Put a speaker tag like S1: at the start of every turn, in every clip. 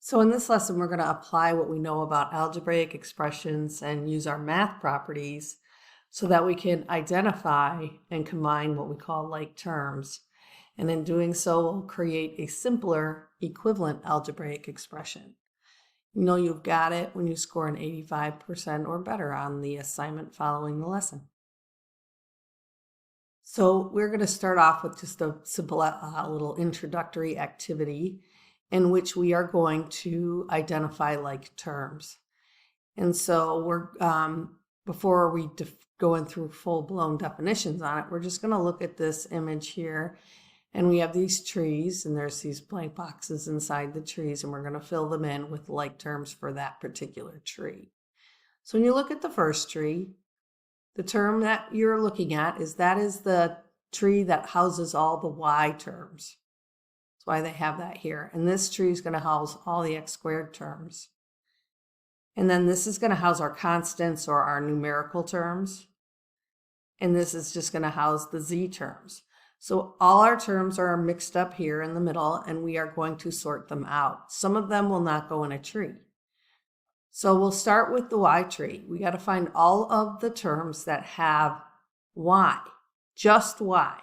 S1: So in this lesson, we're going to apply what we know about algebraic expressions and use our math properties so that we can identify and combine what we call like terms. And in doing so, we'll create a simpler equivalent algebraic expression. You know you've got it when you score an 85% or better on the assignment following the lesson. So we're going to start off with just a simple little introductory activity in which we are going to identify like terms. And so we're before we go in through full-blown definitions on it, we're just going to look at this image here. And we have these trees, and there's these blank boxes inside the trees, and we're going to fill them in with like terms for that particular tree. So when you look at the first tree, the term that you're looking at is the tree that houses all the y terms. That's why they have that here. And this tree is going to house all the x squared terms. And then this is going to house our constants or our numerical terms. And this is just going to house the z terms. So all our terms are mixed up here in the middle, and we are going to sort them out. Some of them will not go in a tree. So we'll start with the y tree. We got to find all of the terms that have y, just y.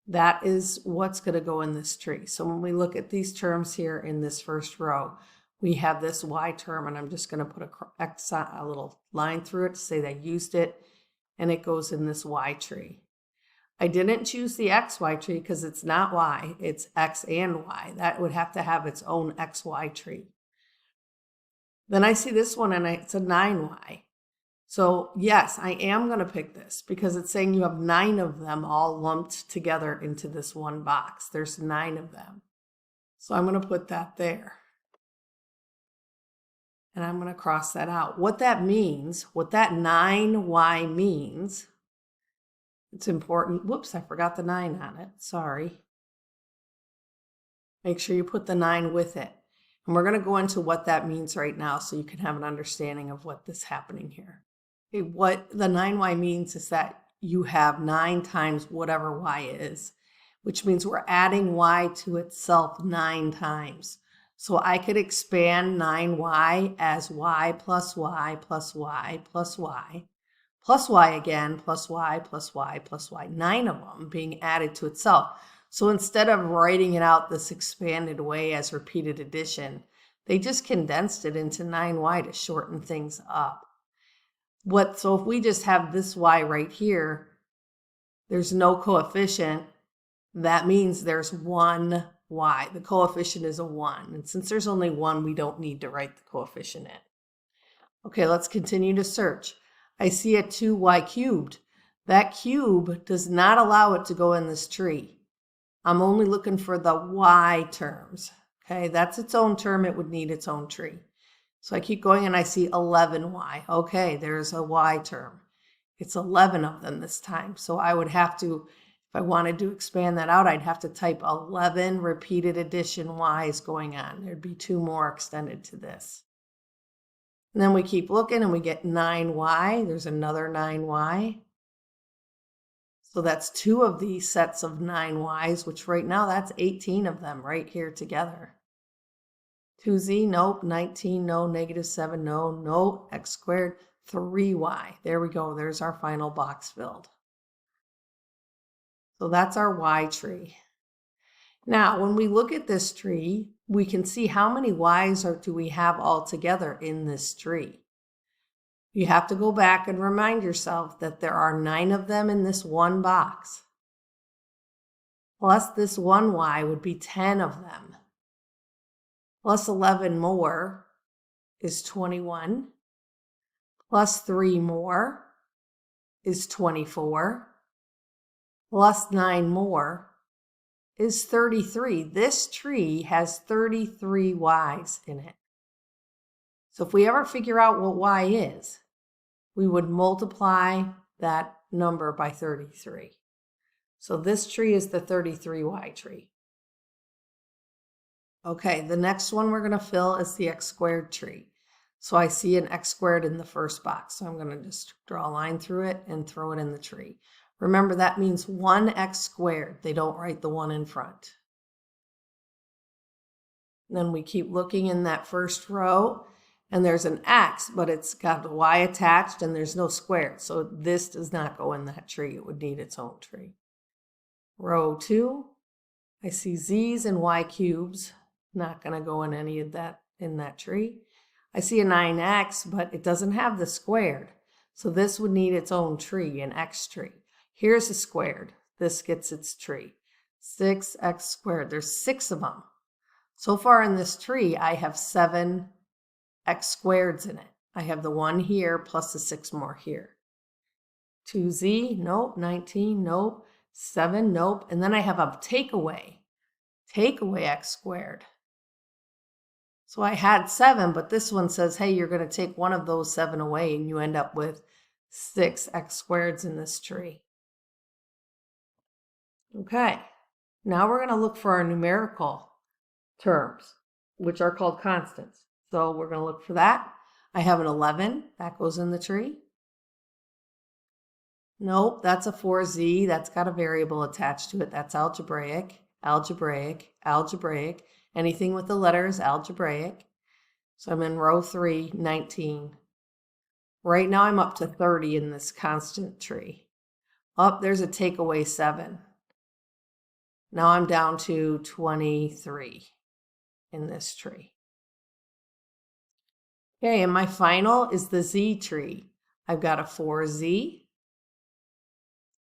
S1: That is what's going to go in this tree. So when we look at these terms here in this first row, we have this y term, and I'm just going to put a little line through it to say they used it, and it goes in this y tree. I didn't choose the xy tree because it's not y, it's x and y. That would have to have its own xy tree. Then I see this one, and it's a 9y. So yes, I am going to pick this because it's saying you have 9 of them all lumped together into this one box. There's 9 of them. So I'm going to put that there. And I'm going to cross that out. What that means, what that 9y means, it's important. Whoops, I forgot the 9 on it. Sorry. Make sure you put the 9 with it. And we're going to go into what that means right now so you can have an understanding of what is happening here. Okay, what the 9y means is that you have 9 times whatever y is, which means we're adding y to itself 9 times. So I could expand 9y as y plus y plus y plus y plus y again plus y plus y plus y, 9 of them being added to itself. So instead of writing it out this expanded way as repeated addition, they just condensed it into 9y to shorten things up. So if we just have this y right here, there's no coefficient. That means there's one y. The coefficient is a 1. And since there's only 1, we don't need to write the coefficient in. Okay, let's continue to search. I see a 2y cubed. That cube does not allow it to go in this tree. I'm only looking for the y terms. Okay, that's its own term. It would need its own tree. So I keep going and I see 11y. Okay, there's a y term. It's 11 of them this time. So I would have to, if I wanted to expand that out, I'd have to type 11 repeated addition y's going on. There'd be 2 more extended to this. And then we keep looking and we get 9y. There's another 9y. So that's 2 of these sets of 9y's, which right now that's 18 of them right here together. 2z, nope. 19, no. Negative 7, no. No. X squared, 3y. There we go. There's our final box filled. So that's our y tree. Now, when we look at this tree, we can see how many y's do we have all together in this tree. You have to go back and remind yourself that there are 9 of them in this one box. Plus this one y would be 10 of them. Plus 11 more is 21. Plus 3 more is 24. Plus 9 more is 33. This tree has 33 y's in it. So if we ever figure out what y is, we would multiply that number by 33. So this tree is the 33y tree. Okay, the next one we're going to fill is the x squared tree. So I see an x squared in the first box. So I'm going to just draw a line through it and throw it in the tree. Remember, that means 1x squared. They don't write the 1 in front. And then we keep looking in that first row, and there's an X, but it's got the Y attached and there's no square. So this does not go in that tree. It would need its own tree. Row 2, I see Z's and Y cubes. Not going to go in any of that in that tree. I see a 9X, but it doesn't have the squared. So this would need its own tree, an X tree. Here's a squared. This gets its tree. 6X squared. There's 6 of them. So far in this tree, I have 7 X squareds in it. I have the 1 here plus the 6 more here. 2Z, nope. 19, nope. 7, nope. And then I have a takeaway. Takeaway X squared. So I had 7, but this one says, hey, you're going to take one of those 7 away, and you end up with 6 X squareds in this tree. Okay, now we're going to look for our numerical terms, which are called constants. So we're going to look for that. I have an 11. That goes in the tree. Nope, that's a 4Z. That's got a variable attached to it. That's algebraic, algebraic, algebraic. Anything with the letter is algebraic. So I'm in row 3, 19. Right now I'm up to 30 in this constant tree. There's a takeaway 7. Now I'm down to 23 in this tree. Okay, and my final is the Z tree. I've got a 4Z.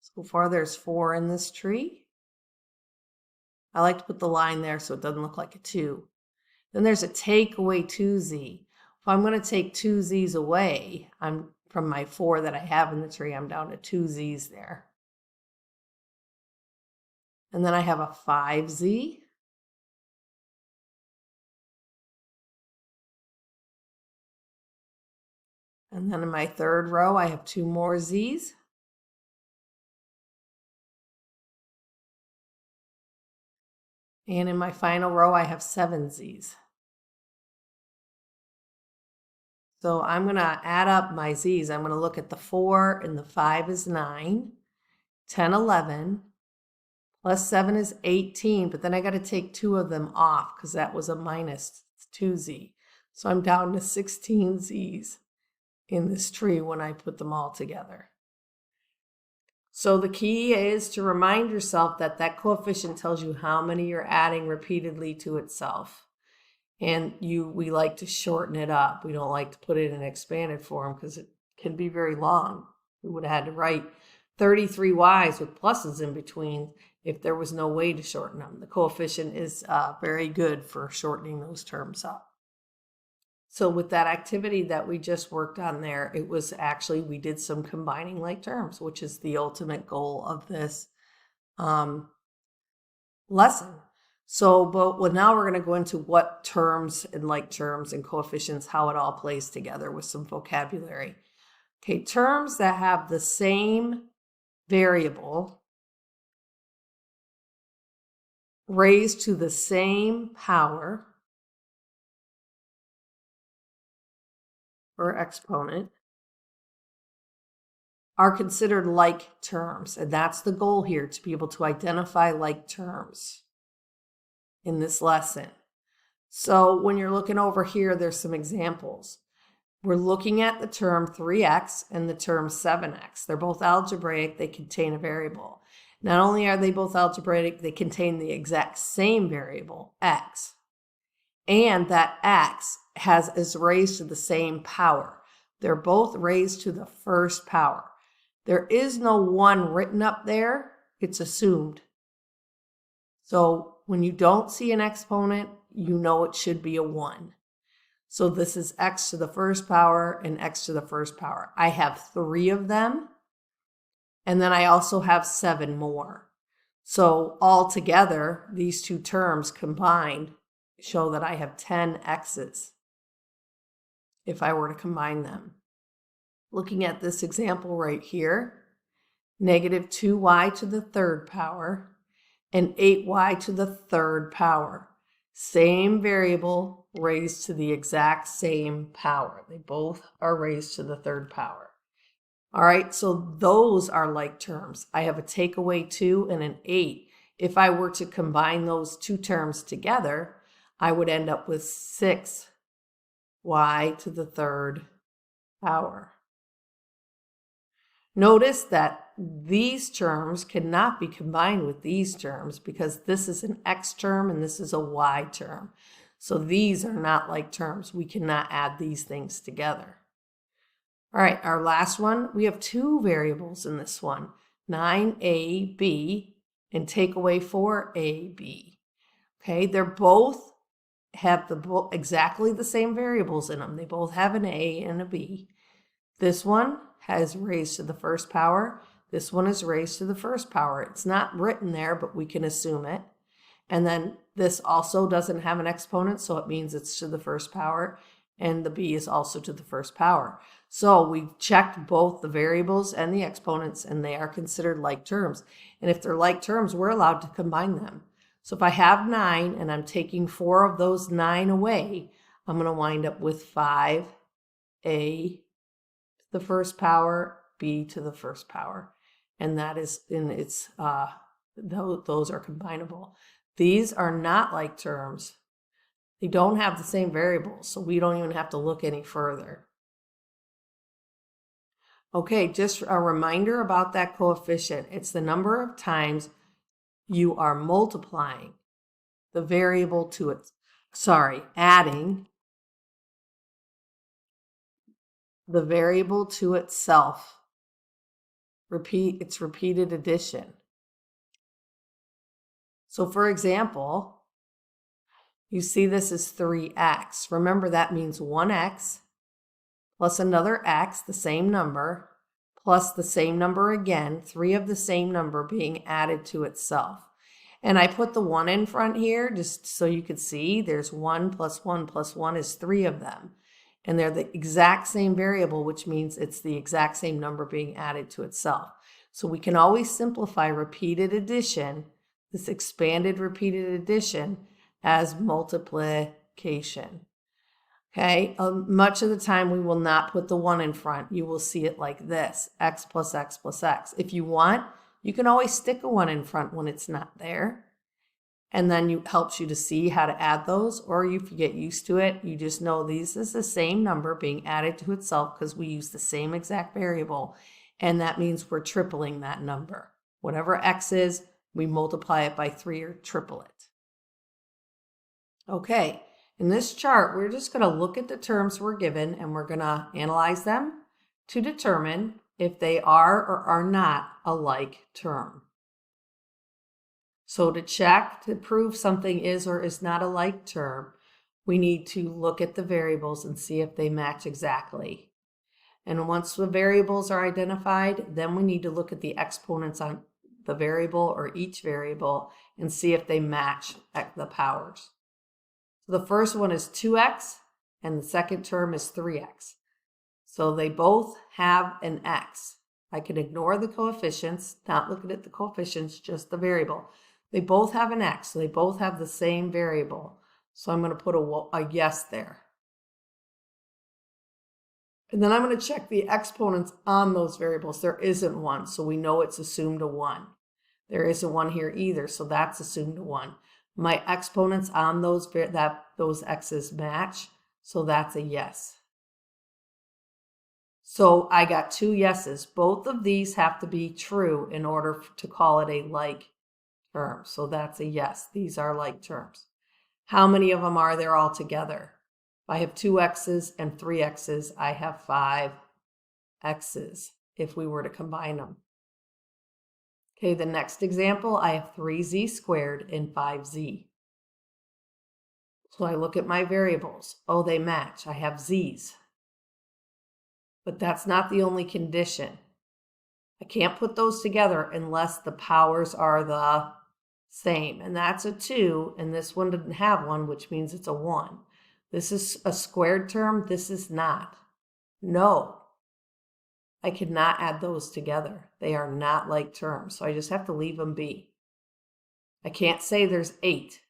S1: So far there's 4 in this tree. I like to put the line there so it doesn't look like a 2. Then there's a takeaway 2Z. If I'm going to take 2 Z's away, I'm from my 4 that I have in the tree, I'm down to 2 Z's there. And then I have a 5Z. And then in my third row, I have 2 more Z's. And in my final row, I have 7 Z's. So I'm going to add up my Z's. I'm going to look at the 4 and the 5 is 9, 10, 11, plus 7 is 18, but then I got to take 2 of them off because that was a minus 2Z. So I'm down to 16 Z's in this tree when I put them all together. So the key is to remind yourself that that coefficient tells you how many you're adding repeatedly to itself. And we like to shorten it up. We don't like to put it in expanded form because it can be very long. We would have had to write 33 Y's with pluses in between if there was no way to shorten them. The coefficient is very good for shortening those terms up. So with that activity that we just worked on there, it was actually, we did some combining like terms, which is the ultimate goal of this lesson. So, but now we're going to go into what terms and like terms and coefficients, how it all plays together with some vocabulary. Okay, terms that have the same variable raised to the same power or exponent are considered like terms. And that's the goal here, to be able to identify like terms in this lesson. So when you're looking over here, there's some examples. We're looking at the term 3x and the term 7x. They're both algebraic. They contain a variable. Not only are they both algebraic, they contain the exact same variable, x. And that x is raised to the same power. They're both raised to the first power. There is no 1 written up there. It's assumed. So when you don't see an exponent, you know it should be a 1. So this is x to the first power and x to the first power. I have 3 of them. And then I also have 7 more. So altogether, these two terms combined show that I have 10 x's if I were to combine them. Looking at this example right here, negative 2y to the third power and 8y to the third power. Same variable raised to the exact same power. They both are raised to the third power. All right, so those are like terms. I have a takeaway 2 and an 8. If I were to combine those two terms together, I would end up with 6y to the third power. Notice that these terms cannot be combined with these terms because this is an x term and this is a y term. So these are not like terms. We cannot add these things together. All right, our last one, we have two variables in this one, 9ab and take away 4ab. Okay, they're both have exactly the same variables in them. They both have an a and a b. This one has raised to the first power. This one is raised to the first power. It's not written there, but we can assume it. And then this also doesn't have an exponent, so it means it's to the first power. And the b is also to the first power. So we've checked both the variables and the exponents, and they are considered like terms. And if they're like terms, we're allowed to combine them. So if I have 9 and I'm taking 4 of those 9 away, I'm going to wind up with 5a to the first power, b to the first power. And that is in its, those are combinable. These are not like terms. They don't have the same variables, so we don't even have to look any further. Okay, just a reminder about that coefficient. It's the number of times you are multiplying the variable to it. Adding the variable to itself. It's repeated addition. So for example, you see this is 3x. Remember that means 1x plus another x, the same number, plus the same number again, 3 of the same number being added to itself. And I put the 1 in front here just so you could see there's 1 plus 1 plus 1 is 3 of them. And they're the exact same variable, which means it's the exact same number being added to itself. So we can always simplify repeated addition, this expanded repeated addition, as multiplication. Okay, much of the time we will not put the 1 in front. You will see it like this, x plus x plus x. If you want, you can always stick a 1 in front when it's not there. And then it helps you to see how to add those, or if you get used to it, you just know this is the same number being added to itself because we use the same exact variable, and that means we're tripling that number. Whatever x is, we multiply it by 3 or triple it. Okay, in this chart, we're just going to look at the terms we're given and we're going to analyze them to determine if they are or are not a like term. So to check, to prove something is or is not a like term, we need to look at the variables and see if they match exactly. And once the variables are identified, then we need to look at the exponents on the variable or each variable and see if they match the powers. So the first one is 2x and the second term is 3x. So they both have an x. I can ignore the coefficients, not looking at the coefficients, just the variable. They both have an x, so they both have the same variable. So I'm going to put a yes there. And then I'm going to check the exponents on those variables. There isn't one, so we know it's assumed a 1. There isn't one here either, so that's assumed a 1. My exponents on those x's match, so that's a yes. So I got 2 yeses. Both of these have to be true in order to call it a like term. So that's a yes. These are like terms. How many of them are there all together? If I have 2 x's and 3 x's, I have 5 x's if we were to combine them. Okay, the next example, I have 3z squared and 5z. So I look at my variables. Oh, they match. I have z's. But that's not the only condition. I can't put those together unless the powers are the same. And that's a 2, and this one didn't have 1, which means it's a 1. This is a squared term. This is not. No. I cannot add those together. They are not like terms, so I just have to leave them be. I can't say there's 8,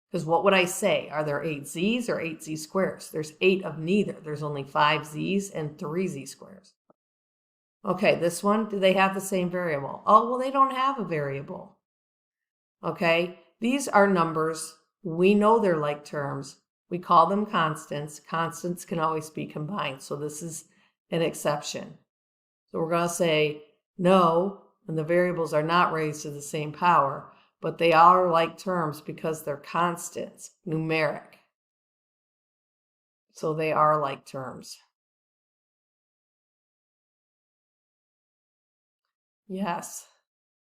S1: because what would I say? Are there 8 z's or 8 z squares? There's 8 of neither. There's only 5 z's and 3 z squares. Okay, this one, do they have the same variable? Oh, well, they don't have a variable. Okay, these are numbers We know they're like terms. We call them constants. Constants can always be combined. So this is an exception. So we're going to say no, and the variables are not raised to the same power, but they are like terms because they're constants, numeric. So they are like terms. Yes,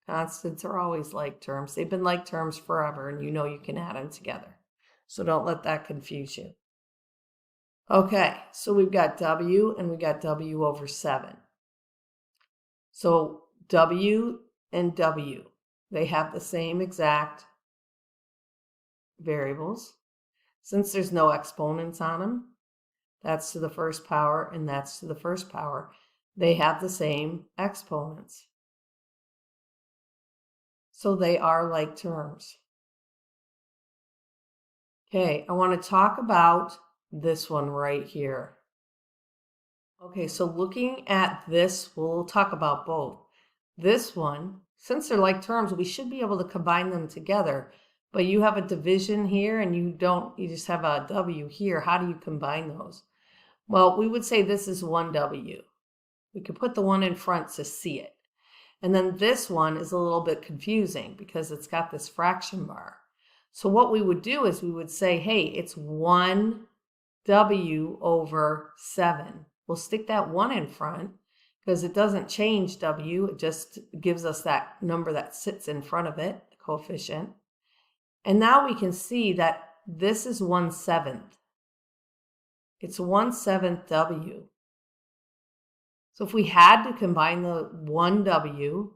S1: constants are always like terms. They've been like terms forever, and you know you can add them together. So don't let that confuse you. Okay, so we've got W and we got W over 7. So W and W, they have the same exact variables. Since there's no exponents on them, that's to the first power and that's to the first power, they have the same exponents. So they are like terms. Okay, I want to talk about this one right here. Okay, so looking at this, we'll talk about both. This one, since they're like terms, we should be able to combine them together. But you have a division here and you just have a W here. How do you combine those? Well, we would say this is 1W. We could put the 1 in front to see it. And then this one is a little bit confusing because it's got this fraction bar. So what we would do is we would say, hey, it's 1W over 7. We'll stick that 1 in front because it doesn't change W. It just gives us that number that sits in front of it, the coefficient. And now we can see that this is 1/7. It's 1/7 W. So if we had to combine the 1W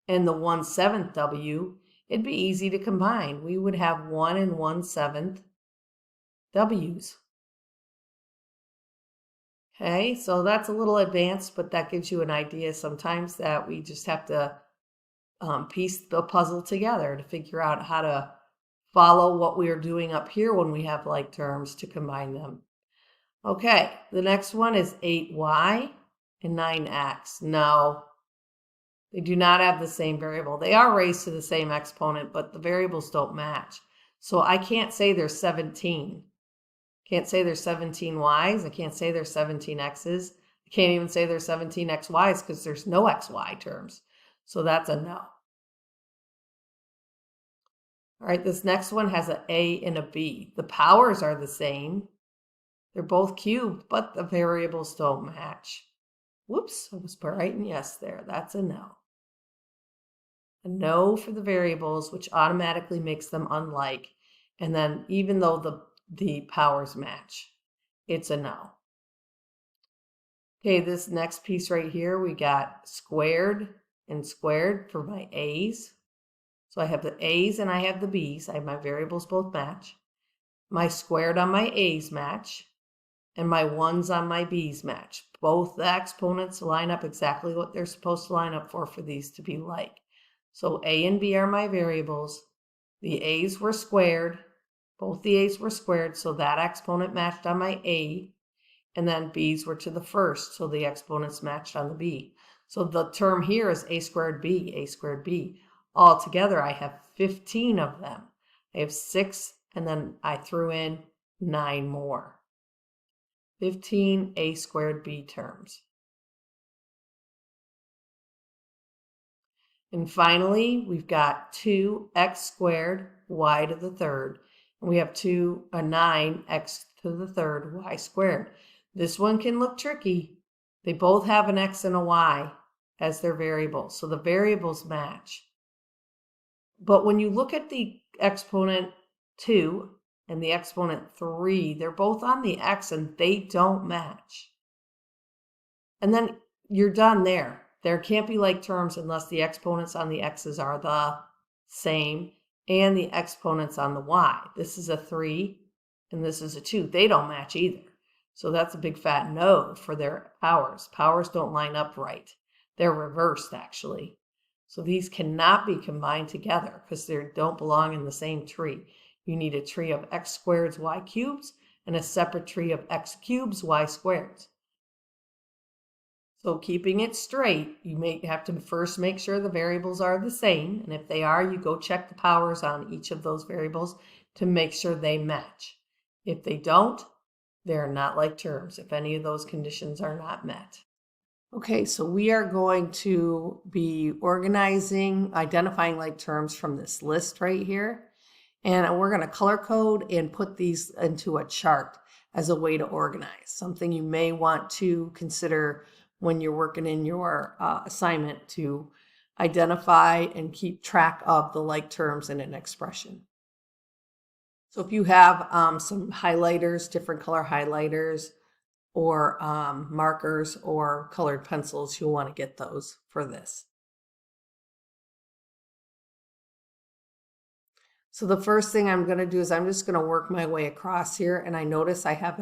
S1: and the 1/7 W, it'd be easy to combine. We would have 1 and 1/7 W's. Okay, so that's a little advanced, but that gives you an idea sometimes that we just have to piece the puzzle together to figure out how to follow what we are doing up here when we have like terms to combine them. Okay, the next one is 8y and 9x. No, they do not have the same variable. They are raised to the same exponent, but the variables don't match. So I can't say there's 17. Can't say there's 17 y's. I can't say there's 17 x's. I can't even say there's 17 xy's because there's no xy terms. So that's a no. All right, this next one has an A and a B. The powers are the same. They're both cubed, but the variables don't match. Whoops, I was writing yes there. That's a no. A no for the variables, which automatically makes them unlike. And then even though the powers match, it's a no. Okay, this next piece right here, we got squared and squared for my A's. So I have the A's and I have the B's. I have my variables both match. My squared on my A's match. And my 1's on my B's match. Both the exponents line up exactly what they're supposed to line up for these to be like. So A and B are my variables. The A's were squared. Both the A's were squared, so that exponent matched on my A. And then B's were to the first, so the exponents matched on the B. So the term here is A squared B, A squared B. Altogether, I have 15 of them. I have 6, and then I threw in 9 more. 15 A squared B terms. And finally, we've got 2x squared y to the third. And we have 9x to the third y squared. This one can look tricky. They both have an x and a y as their variables. So the variables match. But when you look at the exponent 2 and the exponent 3, they're both on the x and they don't match. And then you're done there. There can't be like terms unless the exponents on the x's are the same and the exponents on the y. This is a 3 and this is a 2. They don't match either. So that's a big fat no for their powers. Powers don't line up right. They're reversed actually. So these cannot be combined together because they don't belong in the same tree. You need a tree of x squareds, y cubes, and a separate tree of x cubes, y squareds. So keeping it straight, you may have to first make sure the variables are the same. And if they are, you go check the powers on each of those variables to make sure they match. If they don't, they're not like terms if any of those conditions are not met. Okay, so we are going to be identifying like terms from this list right here. And we're going to color code and put these into a chart as a way to organize. Something you may want to consider when you're working in your assignment to identify and keep track of the like terms in an expression. So if you have some highlighters, different color highlighters, or markers or colored pencils, you'll want to get those for this. So the first thing I'm going to do is I'm just going to work my way across here, and I notice I have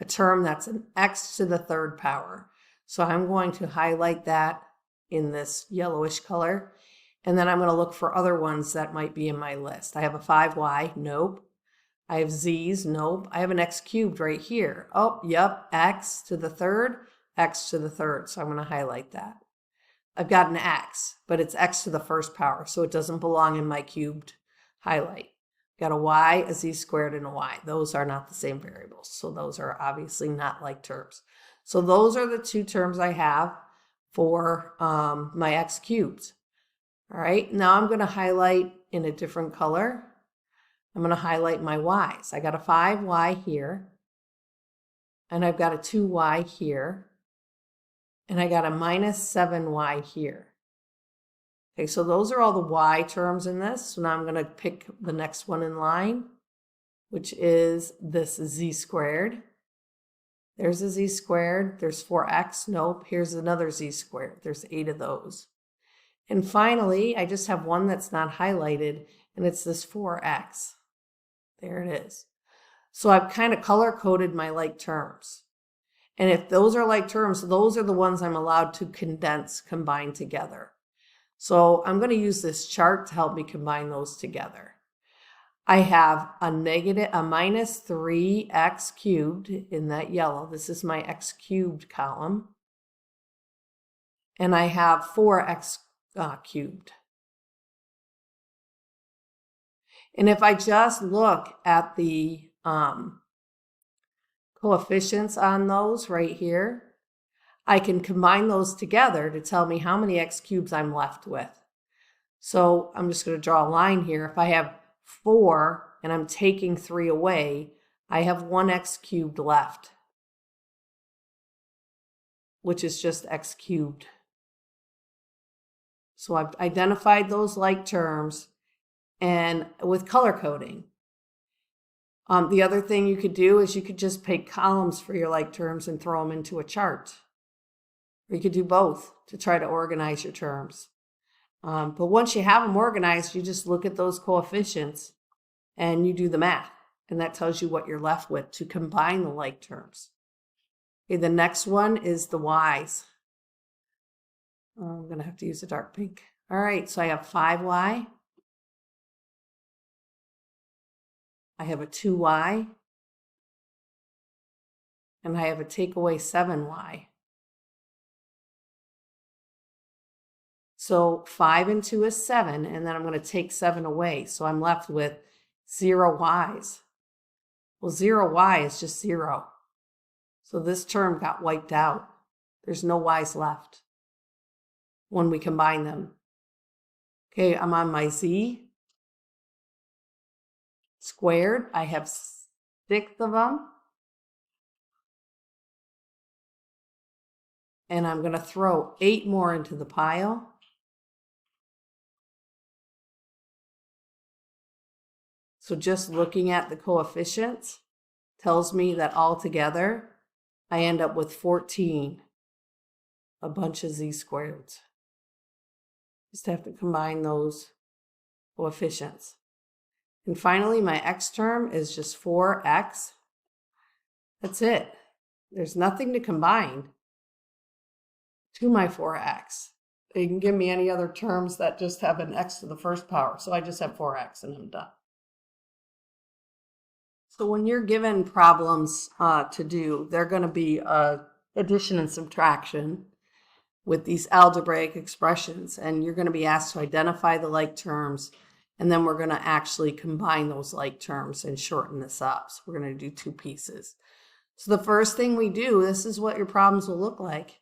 S1: a term that's an x to the third power. So I'm going to highlight that in this yellowish color, and then I'm going to look for other ones that might be in my list. I have a 5y, nope. I have z's, nope. I have an x cubed right here. Oh, yep, x to the third, x to the third. So I'm going to highlight that. I've got an x, but it's x to the first power, so it doesn't belong in my cubed highlight. Got a y, a z squared, and a y. Those are not the same variables, so those are obviously not like terms. So those are the two terms I have for my x cubed. All right, now I'm going to highlight in a different color. I'm going to highlight my y's. I got a 5y here, and I've got a 2y here, and I got a minus 7y here. Okay, so those are all the y terms in this. So now I'm going to pick the next one in line, which is this z squared. There's a z squared. There's 4x. Nope. Here's another z squared. There's 8 of those. And finally, I just have one that's not highlighted, and it's this 4x. There it is. So I've kind of color-coded my like terms. And if those are like terms, those are the ones I'm allowed to combine together. So I'm going to use this chart to help me combine those together. I have a minus 3x cubed in that yellow. This is my x cubed column. And I have 4x cubed. And if I just look at the coefficients on those right here, I can combine those together to tell me how many x cubes I'm left with. So I'm just going to draw a line here. If I have 4 and I'm taking 3 away, I have 1x cubed left, which is just x cubed. So I've identified those like terms and with color coding. The other thing you could do is you could just pick columns for your like terms and throw them into a chart. Or you could do both to try to organize your terms. But once you have them organized, you just look at those coefficients and you do the math. And that tells you what you're left with to combine the like terms. Okay, the next one is the y's. I'm going to have to use a dark pink. All right, so I have 5y. I have a 2y. And I have a take away 7y. So 5 and 2 is 7, and then I'm going to take 7 away. So I'm left with 0 y's. Well, 0 y is just 0. So this term got wiped out. There's no y's left when we combine them. Okay, I'm on my z squared. I have 6 of them. And I'm going to throw 8 more into the pile. So just looking at the coefficients tells me that altogether I end up with 14, a bunch of z squareds. Just have to combine those coefficients. And finally, my x term is just 4x. That's it. There's nothing to combine to my 4x. You can give me any other terms that just have an x to the first power. So I just have 4x and I'm done. So when you're given problems to do, they're going to be addition and subtraction. with these algebraic expressions, and you're going to be asked to identify the like terms, and then we're going to actually combine those like terms and shorten this up. So we're going to do two pieces. So the first thing we do, this is what your problems will look like.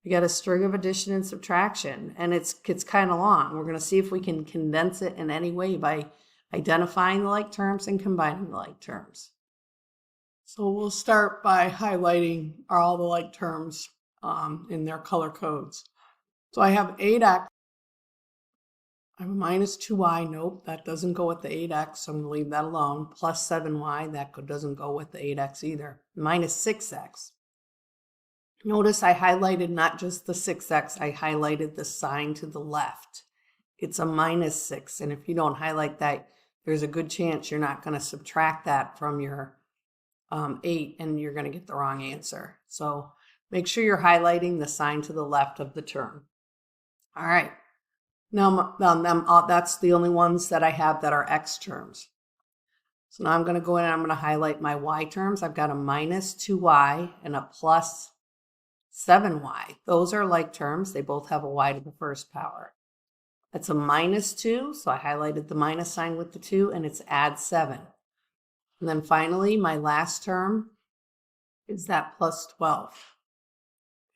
S1: We got a string of addition and subtraction, and it's kind of long. We're going to see if we can condense it in any way by identifying the like terms and combining the like terms. So we'll start by highlighting all the like terms in their color codes. So I have 8x. I have a minus 2y. Nope, that doesn't go with the 8x, so I'm going to leave that alone. Plus 7y, that doesn't go with the 8x either. Minus 6x. Notice I highlighted not just the 6x, I highlighted the sign to the left. It's a minus 6, and if you don't highlight that, there's a good chance you're not going to subtract that from your 8, and you're going to get the wrong answer. So make sure you're highlighting the sign to the left of the term. All right. Now, that's the only ones that I have that are x terms. So now I'm going to go in and I'm going to highlight my y terms. I've got a minus 2y and a plus 7y. Those are like terms. They both have a y to the first power. That's a minus 2, so I highlighted the minus sign with the 2, and it's add 7. And then finally, my last term is that plus 12.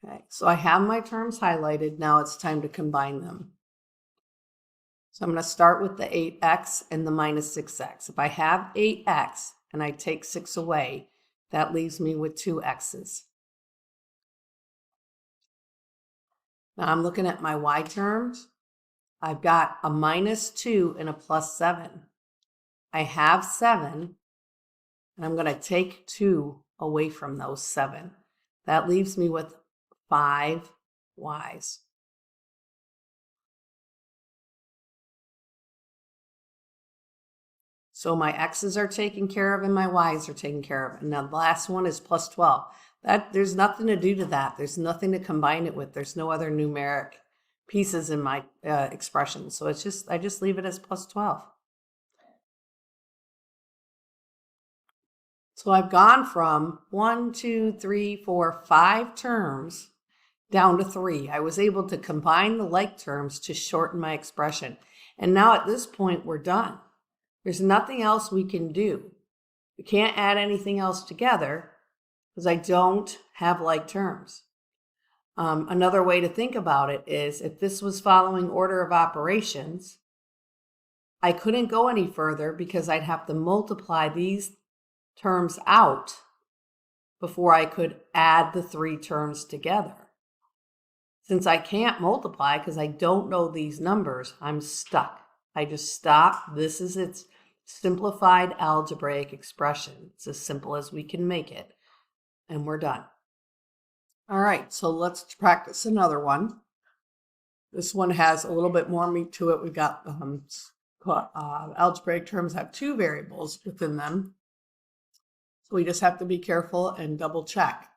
S1: Okay, so I have my terms highlighted. Now it's time to combine them. So I'm going to start with the 8x and the minus 6x. If I have 8x and I take 6 away, that leaves me with 2 x's. Now I'm looking at my y terms. I've got a minus 2 and a plus 7. I have 7, and I'm going to take 2 away from those 7. That leaves me with 5 y's. So my x's are taken care of and my y's are taken care of. And now the last one is plus 12. There's nothing to do to that. There's nothing to combine it with. There's no other numeric pieces in my expression. So I just leave it as plus 12. So I've gone from 1, 2, 3, 4, 5 terms down to 3. I was able to combine the like terms to shorten my expression. And now at this point, we're done. There's nothing else we can do. We can't add anything else together because I don't have like terms. Another way to think about it is if this was following order of operations, I couldn't go any further because I'd have to multiply these terms out before I could add the 3 terms together. Since I can't multiply because I don't know these numbers, I'm stuck. I just stop. This is its simplified algebraic expression. It's as simple as we can make it. And we're done. All right, so let's practice another one. This one has a little bit more meat to it. We've got algebraic terms have 2 variables within them. So we just have to be careful and double check.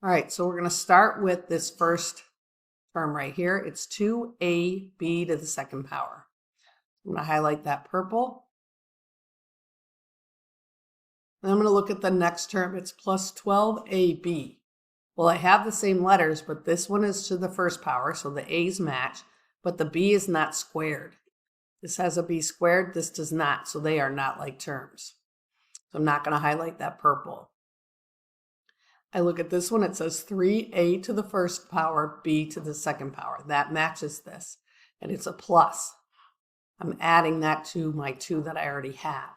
S1: All right, so we're going to start with this first term right here. It's 2ab to the second power. I'm going to highlight that purple. Then I'm going to look at the next term. It's plus 12ab. Well, I have the same letters, but this one is to the first power, so the a's match, but the b is not squared. This has a b squared. This does not, so they are not like terms. So I'm not going to highlight that purple. I look at this one. It says 3a to the first power, b to the second power. That matches this, and it's a plus. I'm adding that to my 2 that I already have.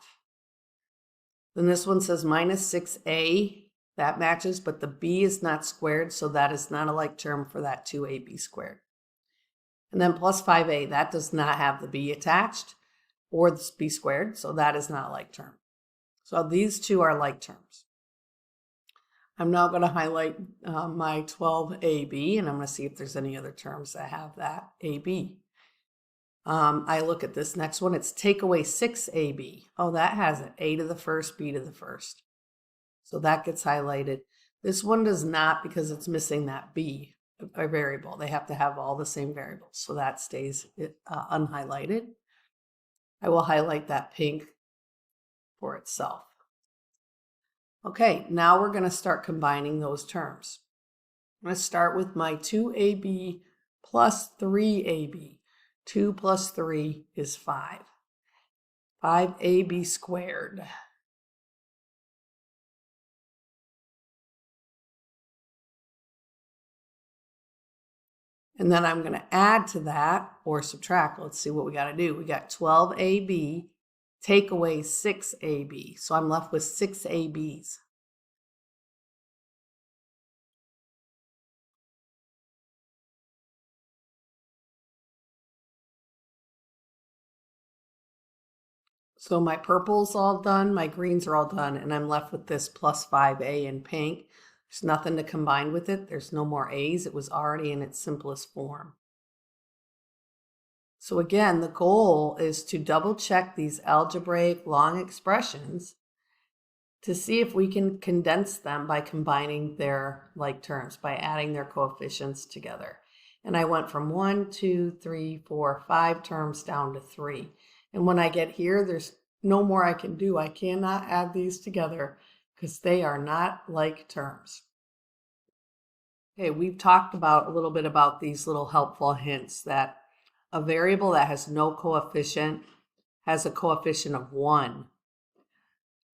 S1: Then this one says minus 6a. That matches, but the b is not squared, so that is not a like term for that 2ab squared. And then plus 5a, that does not have the b attached or the b squared, so that is not a like term. So these 2 are like terms. I'm now going to highlight my 12ab, and I'm going to see if there's any other terms that have that ab. I look at this next one. It's take away 6ab. Oh, that has it. A to the first, b to the first. So that gets highlighted. This one does not because it's missing that b, a variable. They have to have all the same variables. So that stays unhighlighted. I will highlight that pink for itself. Okay, now we're going to start combining those terms. I'm going to start with my 2ab plus 3ab. 2 plus 3 is 5. 5ab squared. And then I'm going to add to that or subtract. Let's see what we got to do. We got 12ab, take away 6ab. So I'm left with 6ab's. So my purple's all done, my greens are all done, and I'm left with this plus 5a in pink. There's nothing to combine with it. There's no more a's. It was already in its simplest form. So again, the goal is to double check these algebraic long expressions to see if we can condense them by combining their like terms, by adding their coefficients together. And I went from 1, 2, 3, 4, 5 terms down to 3. And when I get here, there's no more I can do. I cannot add these together because they are not like terms. Okay, we've talked about a little bit about these little helpful hints that a variable that has no coefficient has a coefficient of 1.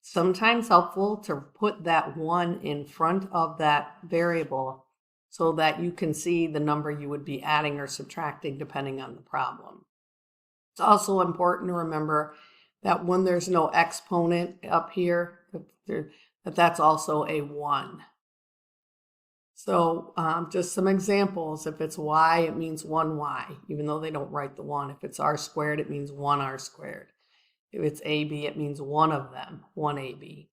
S1: Sometimes helpful to put that 1 in front of that variable so that you can see the number you would be adding or subtracting depending on the problem. It's also important to remember that when there's no exponent up here, that's also a 1. So just some examples. If it's y, it means 1y, even though they don't write the 1. If it's r squared, it means 1r squared. If it's ab, it means one of them, 1ab.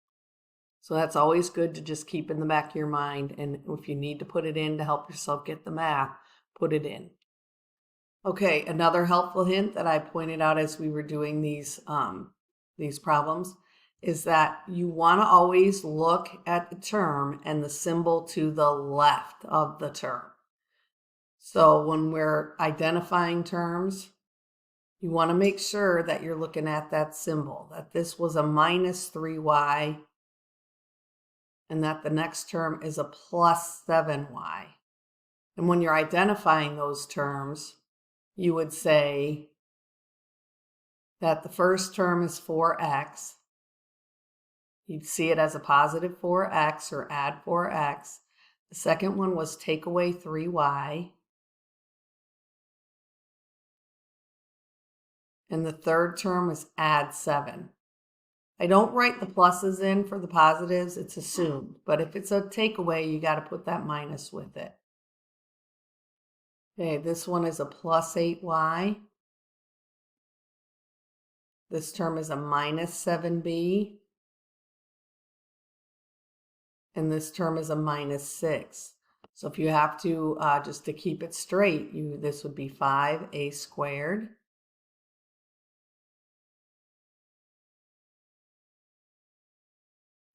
S1: So that's always good to just keep in the back of your mind. And if you need to put it in to help yourself get the math, put it in. Okay, another helpful hint that I pointed out as we were doing these problems is that you want to always look at the term and the symbol to the left of the term. So when we're identifying terms, you want to make sure that you're looking at that symbol, that this was a minus 3y and that the next term is a plus 7y. And when you're identifying those terms, you would say that the first term is 4x. You'd see it as a positive 4x or add 4x. The second one was take away 3y. And the third term is add 7. I don't write the pluses in for the positives, it's assumed. But if it's a takeaway, you got to put that minus with it. Okay, this one is a plus 8y. This term is a minus 7b. And this term is a minus 6. So if you have to, just to keep it straight, this would be 5a squared.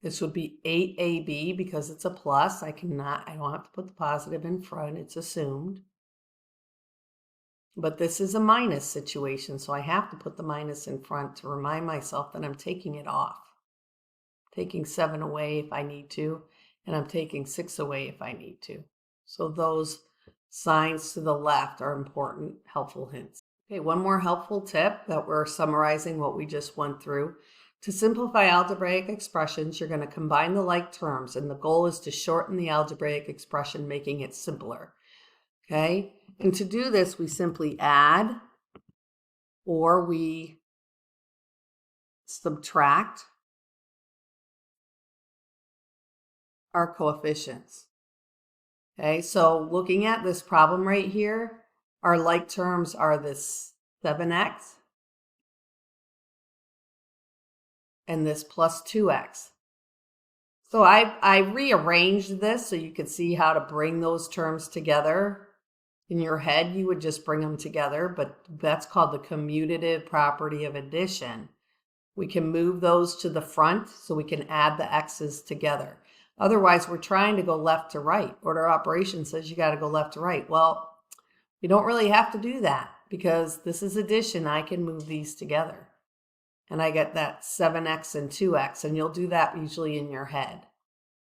S1: This would be 8ab because it's a plus. I don't have to put the positive in front, it's assumed. But this is a minus situation, so I have to put the minus in front to remind myself that I'm taking it off. Taking 7 away if I need to, and I'm taking 6 away if I need to. So those signs to the left are important, helpful hints. Okay, one more helpful tip that we're summarizing what we just went through. To simplify algebraic expressions, you're going to combine the like terms, and the goal is to shorten the algebraic expression, making it simpler. Okay, and to do this, we simply add or we subtract our coefficients. Okay, so looking at this problem right here, our like terms are this 7x and this plus 2x. So I rearranged this so you could see how to bring those terms together. In your head, you would just bring them together, but that's called the commutative property of addition. We can move those to the front so we can add the x's together. Otherwise, we're trying to go left to right. Order of operations says you got to go left to right. Well, you don't really have to do that because this is addition. I can move these together. And I get that 7x and 2x, and you'll do that usually in your head.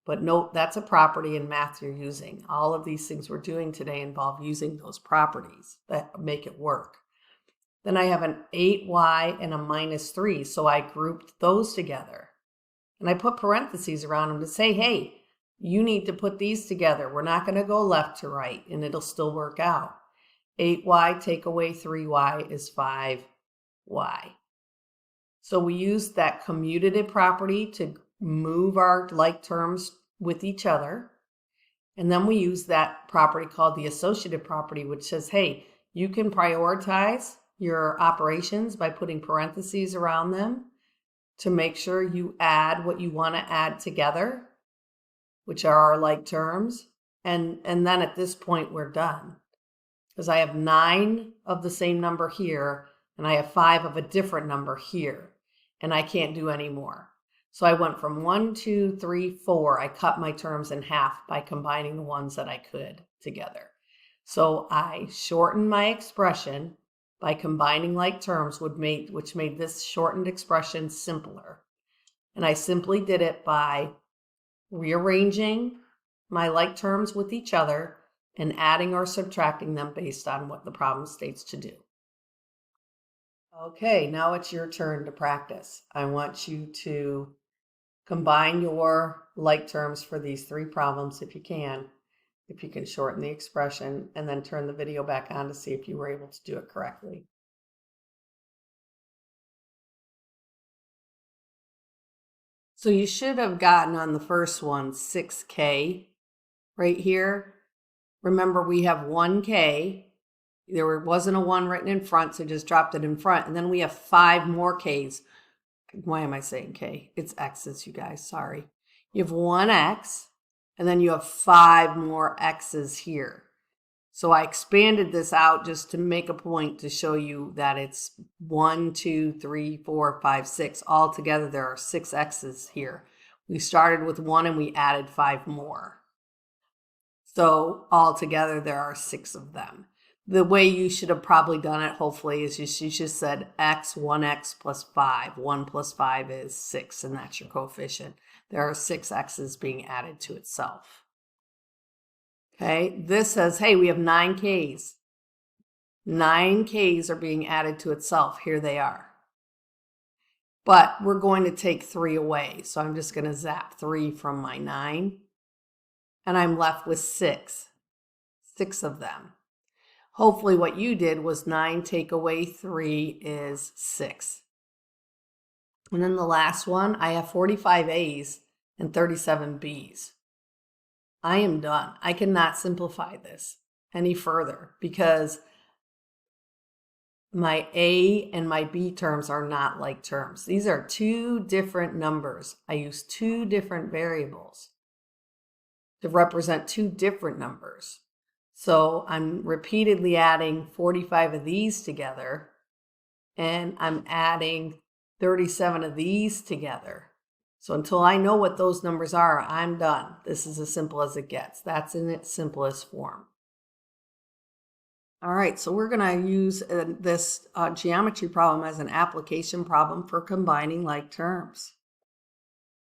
S1: But note, that's a property in math you're using. All of these things we're doing today involve using those properties that make it work. Then I have an 8y and a -3, so I grouped those together. And I put parentheses around them to say, hey, you need to put these together. We're not going to go left to right, and it'll still work out. 8y take away 3y is 5y. So we use that commutative property to move our like terms with each other. And then we use that property called the associative property, which says, hey, you can prioritize your operations by putting parentheses around them to make sure you add what you want to add together, which are our like terms. And then at this point, we're done. Because I have 9 of the same number here, and I have 5 of a different number here, and I can't do any more. So I went from 1, 2, 3, 4. I cut my terms in half by combining the ones that I could together. So I shortened my expression by combining like terms, which made this shortened expression simpler. And I simply did it by rearranging my like terms with each other and adding or subtracting them based on what the problem states to do. Okay, now it's your turn to practice. I want you to combine your like terms for these 3 problems if you can shorten the expression, and then turn the video back on to see if you were able to do it correctly. So you should have gotten on the first one 6k right here. Remember, we have 1k. There wasn't a 1 written in front, so just dropped it in front. And then we have 5 more k's. Why am I saying k? It's x's, you guys. Sorry. You have 1x, and then you have 5 more x's here. So I expanded this out just to make a point to show you that it's 1, 2, 3, 4, 5, 6. All together, there are 6 x's here. We started with 1 and we added 5 more. So all together, there are 6 of them. The way you should have probably done it, hopefully, is you just said x, 1x plus 5. 1 plus 5 is 6, and that's your coefficient. There are 6 x's being added to itself. Okay, this says, hey, we have 9 k's. 9 k's are being added to itself. Here they are. But we're going to take 3 away. So I'm just going to zap 3 from my 9. And I'm left with 6. 6 of them. Hopefully what you did was 9 take away 3 is 6. And then the last one, I have 45 A's and 37 B's. I am done. I cannot simplify this any further because my A and my B terms are not like terms. These are 2 different numbers. I use 2 different variables to represent 2 different numbers. So I'm repeatedly adding 45 of these together, and I'm adding 37 of these together. So until I know what those numbers are, I'm done. This is as simple as it gets. That's in its simplest form. All right, so we're going to use this geometry problem as an application problem for combining like terms.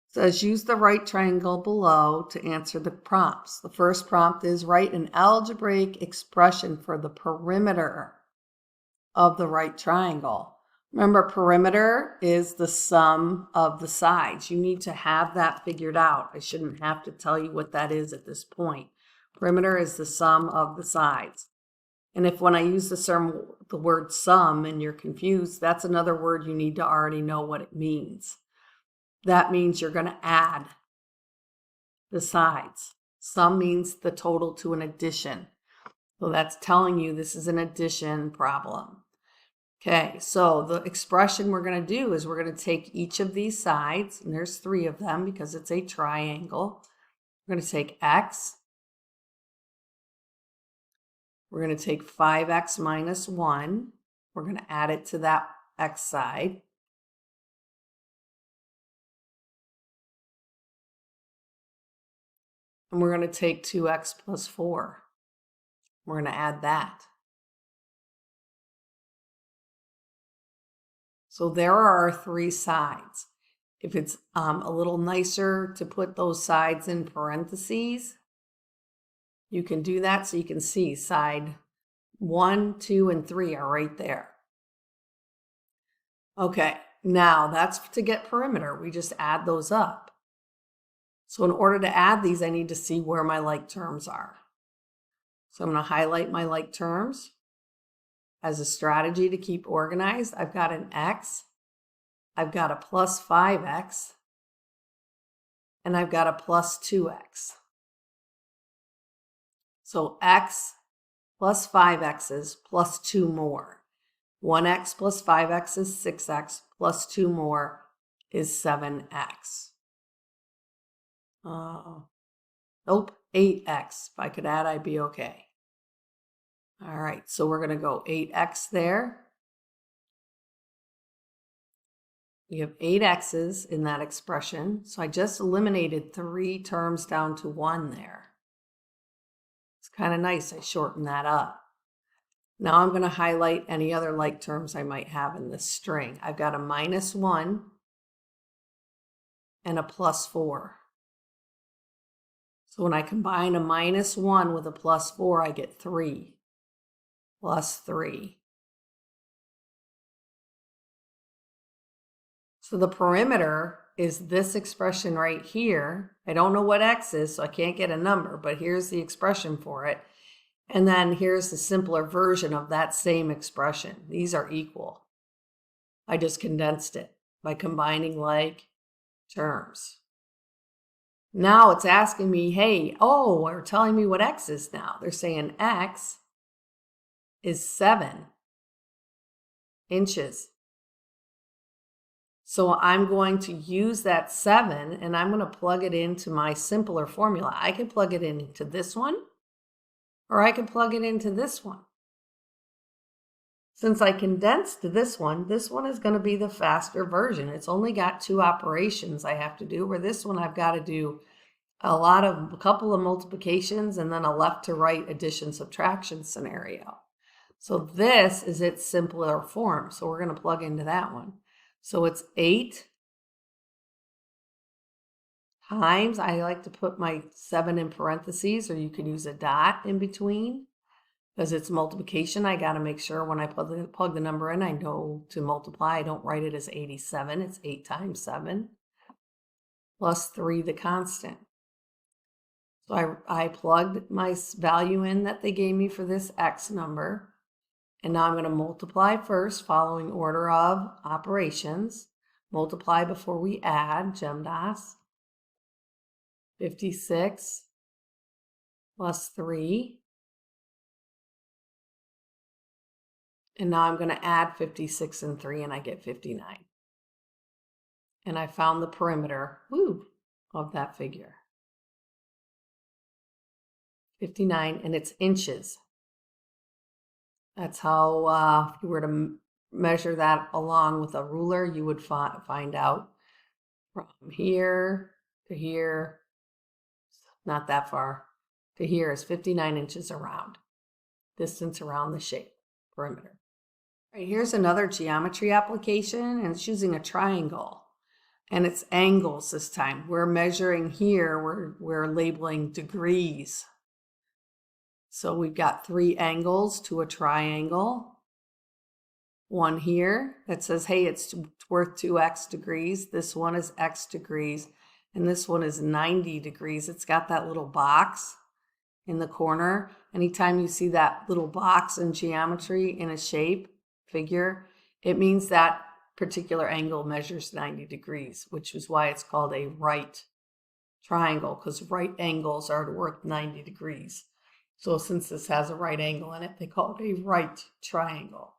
S1: It says use the right triangle below to answer the prompts. The first prompt is write an algebraic expression for the perimeter of the right triangle. Remember, perimeter is the sum of the sides. You need to have that figured out. I shouldn't have to tell you what that is at this point. Perimeter is the sum of the sides. And if when I use the word sum and you're confused, that's another word you need to already know what it means. That means you're going to add the sides. Sum means the total to an addition. So that's telling you this is an addition problem. Okay, so the expression we're going to do is we're going to take each of these sides, and there's 3 of them because it's a triangle. We're going to take x. We're going to take 5x minus 1. We're going to add it to that x side. And we're going to take 2x plus 4. We're going to add that. So there are our 3 sides. If it's a little nicer to put those sides in parentheses, you can do that so you can see side 1, 2, and 3 are right there. Okay, now that's to get perimeter. We just add those up. So in order to add these, I need to see where my like terms are. So I'm going to highlight my like terms. As a strategy to keep organized, I've got an x, I've got a plus 5x, and I've got a plus 2x. So x plus 5x's plus 2 more. 1x plus 5x is 6x, plus 2 more is 7x. Nope, 8x. If I could add, I'd be okay. All right, so we're going to go 8x there. We have 8 x's in that expression, so I just eliminated 3 terms down to 1 there. It's kind of nice, I shortened that up. Now I'm going to highlight any other like terms I might have in this string. I've got a -1 and a +4. So when I combine a -1 with a +4, I get 3 plus 3. So the perimeter is this expression right here. I don't know what x is, so I can't get a number, but here's the expression for it. And then here's the simpler version of that same expression. These are equal. I just condensed it by combining like terms. Now it's asking me, hey, oh, they're telling me what x is now. They're saying x is 7 inches. So I'm going to use that 7 and I'm going to plug it into my simpler formula. I can plug it into this one, or I can plug it into this one. Since I condensed this one is going to be the faster version. It's only got 2 operations I have to do, where this one I've got to do a couple of multiplications and then a left to right addition subtraction scenario. So this is its simpler form. So we're going to plug into that one. So it's 8 times, I like to put my 7 in parentheses, or you can use a dot in between. Because it's multiplication, I got to make sure when I plug the number in, I know to multiply. I don't write it as 87. It's 8 times 7 plus 3, the constant. So I plugged my value in that they gave me for this x number. And now I'm going to multiply first, following order of operations. Multiply before we add, GEMDAS. 56 plus 3. And now I'm going to add 56 and 3, and I get 59. And I found the perimeter, of that figure. 59, and it's inches. That's how, if you were to measure that along with a ruler, you would find out from here to here, not that far, to here is 59 inches around. Distance around the shape, perimeter. All right, here's another geometry application, and it's using a triangle. And it's angles this time. We're measuring here, we're labeling degrees. So we've got 3 angles to a triangle. One here that says, hey, it's worth 2x degrees. This one is x degrees. And this one is 90 degrees. It's got that little box in the corner. Anytime you see that little box in geometry in a shape, figure, it means that particular angle measures 90 degrees, which is why it's called a right triangle, because right angles are worth 90 degrees. So since this has a right angle in it, they call it a right triangle.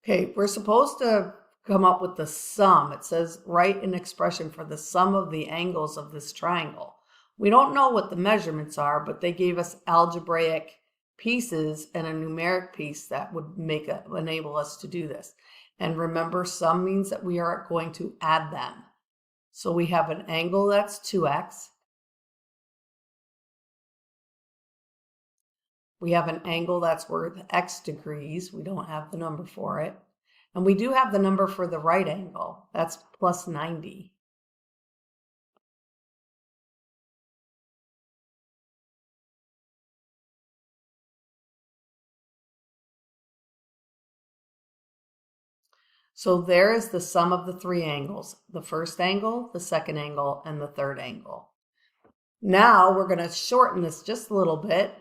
S1: Okay, we're supposed to come up with the sum. It says write an expression for the sum of the angles of this triangle. We don't know what the measurements are, but they gave us algebraic pieces and a numeric piece that would enable us to do this. And remember, sum means that we are going to add them. So we have an angle that's 2x. We have an angle that's worth x degrees. We don't have the number for it. And we do have the number for the right angle. That's plus 90. So there is the sum of the three angles, the first angle, the second angle, and the third angle. Now we're going to shorten this just a little bit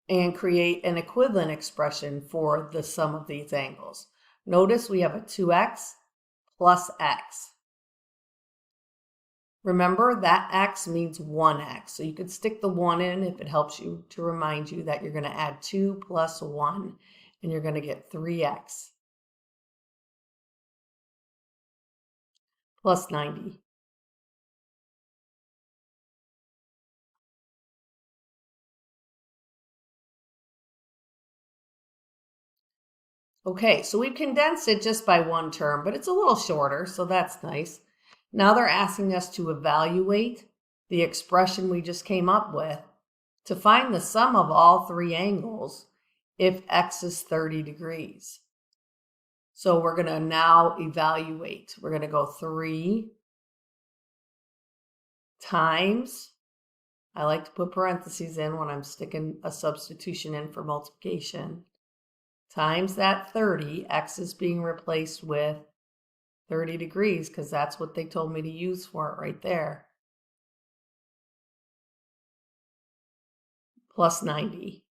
S1: and create an equivalent expression for the sum of these angles. Notice we have a 2x plus x. Remember that x means 1x, so you could stick the 1 in if it helps you to remind you that you're going to add 2 plus 1, and you're going to get 3x plus 90. Okay, so we've condensed it just by one term, but it's a little shorter, so that's nice. Now they're asking us to evaluate the expression we just came up with to find the sum of all three angles if x is 30 degrees. So we're going to now evaluate. We're going to go 3 times, I like to put parentheses in when I'm sticking a substitution in for multiplication, times that 30, x is being replaced with 30 degrees because that's what they told me to use for it right there, plus 90.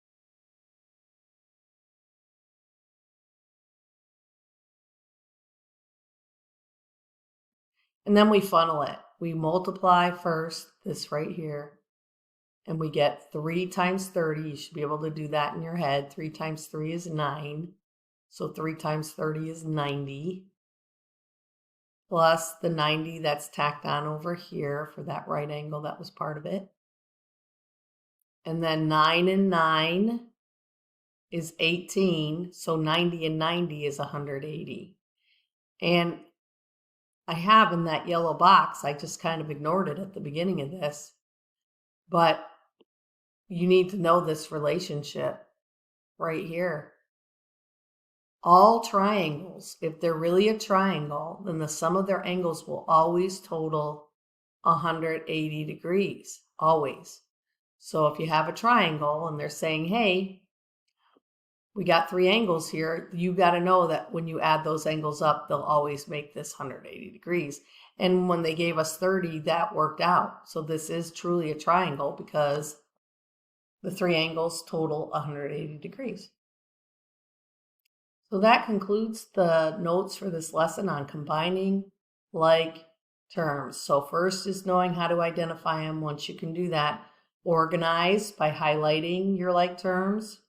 S1: And then we funnel it. We multiply first, this right here, and we get 3 times 30. You should be able to do that in your head. 3 times 3 is 9. So 3 times 30 is 90. Plus the 90 that's tacked on over here for that right angle that was part of it. And then 9 and 9 is 18. So 90 and 90 is 180. And I have in that yellow box, I just kind of ignored it at the beginning of this, but you need to know this relationship right here. All triangles, if they're really a triangle, then the sum of their angles will always total 180 degrees, always. So if you have a triangle and they're saying, hey, we got 3 angles here, you got to know that when you add those angles up, they'll always make this 180 degrees. And when they gave us 30, that worked out. So this is truly a triangle because the 3 angles total 180 degrees. So that concludes the notes for this lesson on combining like terms. So first is knowing how to identify them. Once you can do that, organize by highlighting your like terms,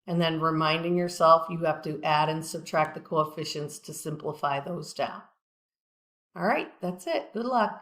S1: and then reminding yourself you have to add and subtract the coefficients to simplify those down. All right, that's it. Good luck.